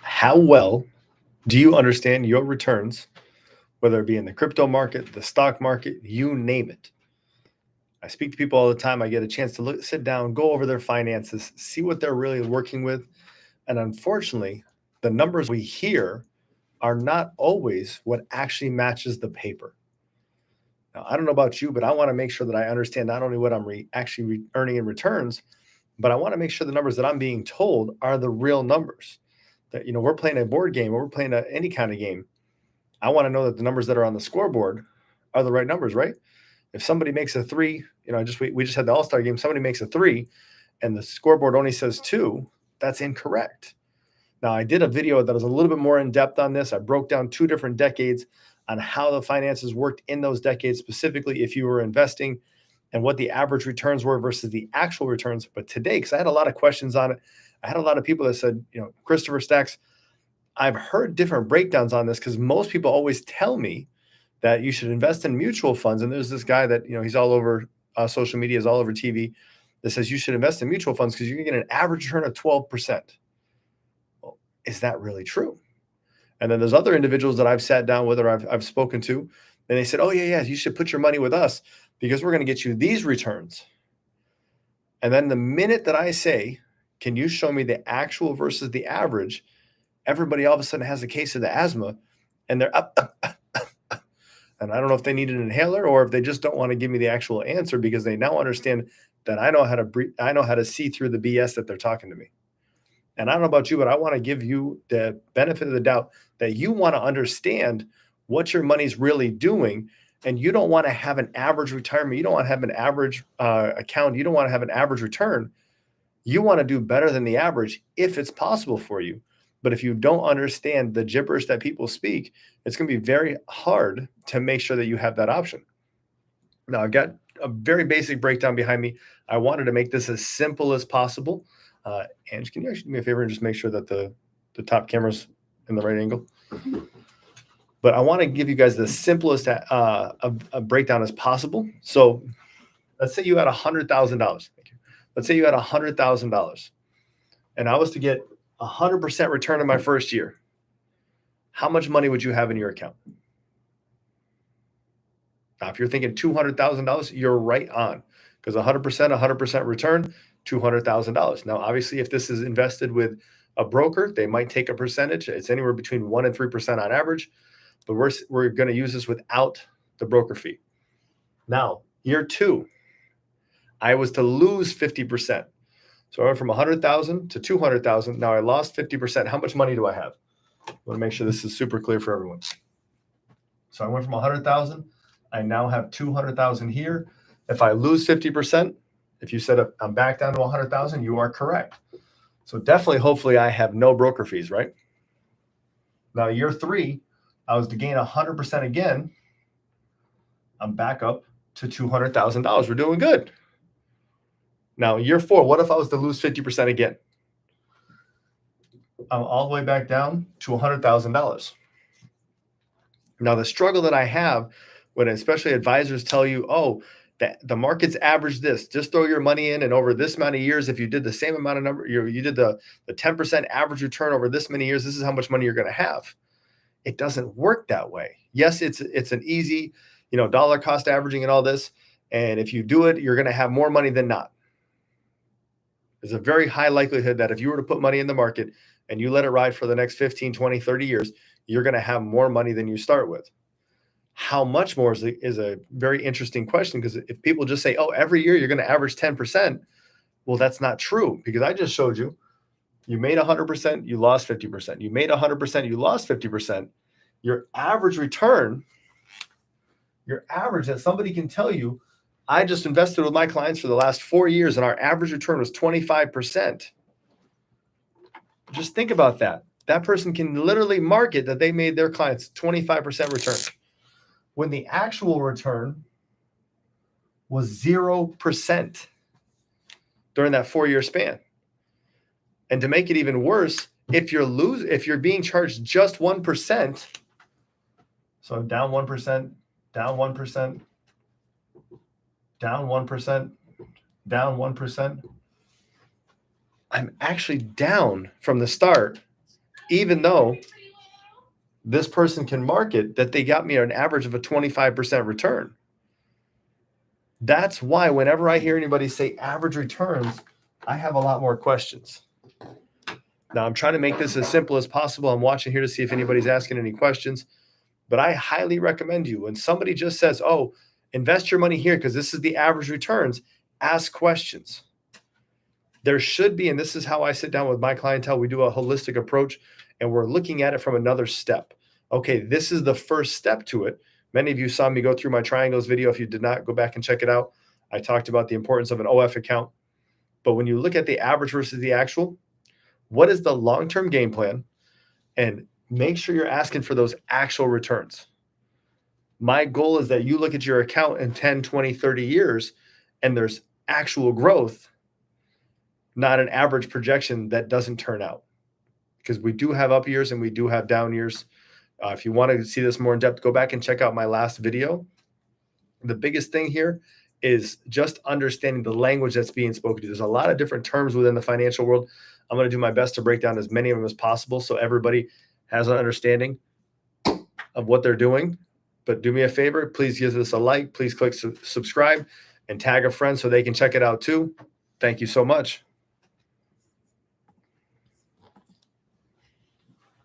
How well do you understand your returns, whether it be in the crypto market, the stock market, you name it? I speak to people all the time. I get a chance to sit down, go over their finances, see what they're really working with. And unfortunately, the numbers we hear are not always what actually matches the paper. Now, I don't know about you, but I want to make sure that I understand not only what I'm earning in returns, but I want to make sure the numbers that I'm being told are the real numbers. That we're playing a board game or we're playing any kind of game. I want to know that the numbers that are on the scoreboard are the right numbers, right? If somebody makes a three, we just had the All-Star game, somebody makes a three and the scoreboard only says two, that's incorrect. Now, I did a video that was a little bit more in depth on this. I broke down 2 different decades on how the finances worked in those decades, specifically if you were investing and what the average returns were versus the actual returns. But today, because I had a lot of questions on it, I had a lot of people that said, Christopher Stacks, I've heard different breakdowns on this because most people always tell me that you should invest in mutual funds. And there's this guy that, he's all over social media, is all over TV, that says you should invest in mutual funds because you can get an average return of 12%. Well, is that really true? And then there's other individuals that I've sat down with or I've spoken to, and they said, oh, yeah, you should put your money with us because we're going to get you these returns. And then the minute that I say, can you show me the actual versus the average, everybody all of a sudden has a case of the asthma and they're up. And I don't know if they need an inhaler or if they just don't want to give me the actual answer because they now understand that I know how to see through the BS that they're talking to me. And I don't know about you, but I want to give you the benefit of the doubt that you want to understand what your money's really doing. And you don't want to have an average retirement. You don't want to have an average account. You don't want to have an average return. You want to do better than the average if it's possible for you. But if you don't understand the gibberish that people speak, it's going to be very hard to make sure that you have that option. Now, I've got a very basic breakdown behind me. I wanted to make this as simple as possible. Ange, can you actually do me a favor and just make sure that the top camera's in the right angle? But I want to give you guys the simplest a breakdown as possible. So let's say you had $100,000. Let's say you had $100,000 and I was to get 100% return in my first year. How much money would you have in your account? Now, if you're thinking $200,000, you're right on because 100% return, $200,000. Now, obviously, if this is invested with a broker, they might take a percentage. It's anywhere between 1 and 3% on average, but we're going to use this without the broker fee. Now, year 2, I was to lose 50%. So I went from 100,000 to 200,000. Now I lost 50%. How much money do I have? I want to make sure this is super clear for everyone. So I went from 100,000. I now have 200,000 here. If I lose 50%, if you said I'm back down to 100,000, you are correct. So definitely, hopefully, I have no broker fees, right? Now, year 3, I was to gain 100% again. I'm back up to $200,000. We're doing good. Now, year 4, what if I was to lose 50% again? I'm all the way back down to $100,000. Now, the struggle that I have when especially advisors tell you, oh, the market's average this, just throw your money in and over this amount of years, if you did the same amount of number, you did the 10% average return over this many years, this is how much money you're going to have. It doesn't work that way. Yes, it's an easy, dollar cost averaging and all this. And if you do it, you're going to have more money than not. There's a very high likelihood that if you were to put money in the market and you let it ride for the next 15, 20, 30 years, you're going to have more money than you start with. How much more is a very interesting question, because if people just say, oh, every year you're going to average 10%, well, that's not true, because I just showed you, you made 100%, you lost 50%. You made 100%, you lost 50%. Your average return, that somebody can tell you, I just invested with my clients for the last 4 years and our average return was 25%. Just think about that. That person can literally market that they made their clients 25% return, when the actual return was 0% during that 4-year span. And to make it even worse, if you're being charged just 1%, so down 1%, down 1%, down 1%, down 1%, I'm actually down from the start, even though this person can market that they got me an average of a 25% return. That's why whenever I hear anybody say average returns, I have a lot more questions. Now, I'm trying to make this as simple as possible. I'm watching here to see if anybody's asking any questions, but I highly recommend you when somebody just says, oh, invest your money here because this is the average returns, ask questions. There should be, and this is how I sit down with my clientele, we do a holistic approach and we're looking at it from another step. Okay, this is the first step to it. Many of you saw me go through my triangles video. If you did not, go back and check it out. I talked about the importance of an OF account. But when you look at the average versus the actual, what is the long-term game plan? And make sure you're asking for those actual returns. My goal is that you look at your account in 10, 20, 30 years, and there's actual growth, not an average projection that doesn't turn out. Because we do have up years and we do have down years. If you want to see this more in depth, go back and check out my last video. The biggest thing here is just understanding the language that's being spoken to. There's a lot of different terms within the financial world. I'm going to do my best to break down as many of them as possible so everybody has an understanding of what they're doing. But do me a favor, please give this a like. Please click subscribe and tag a friend so they can check it out too. Thank you so much.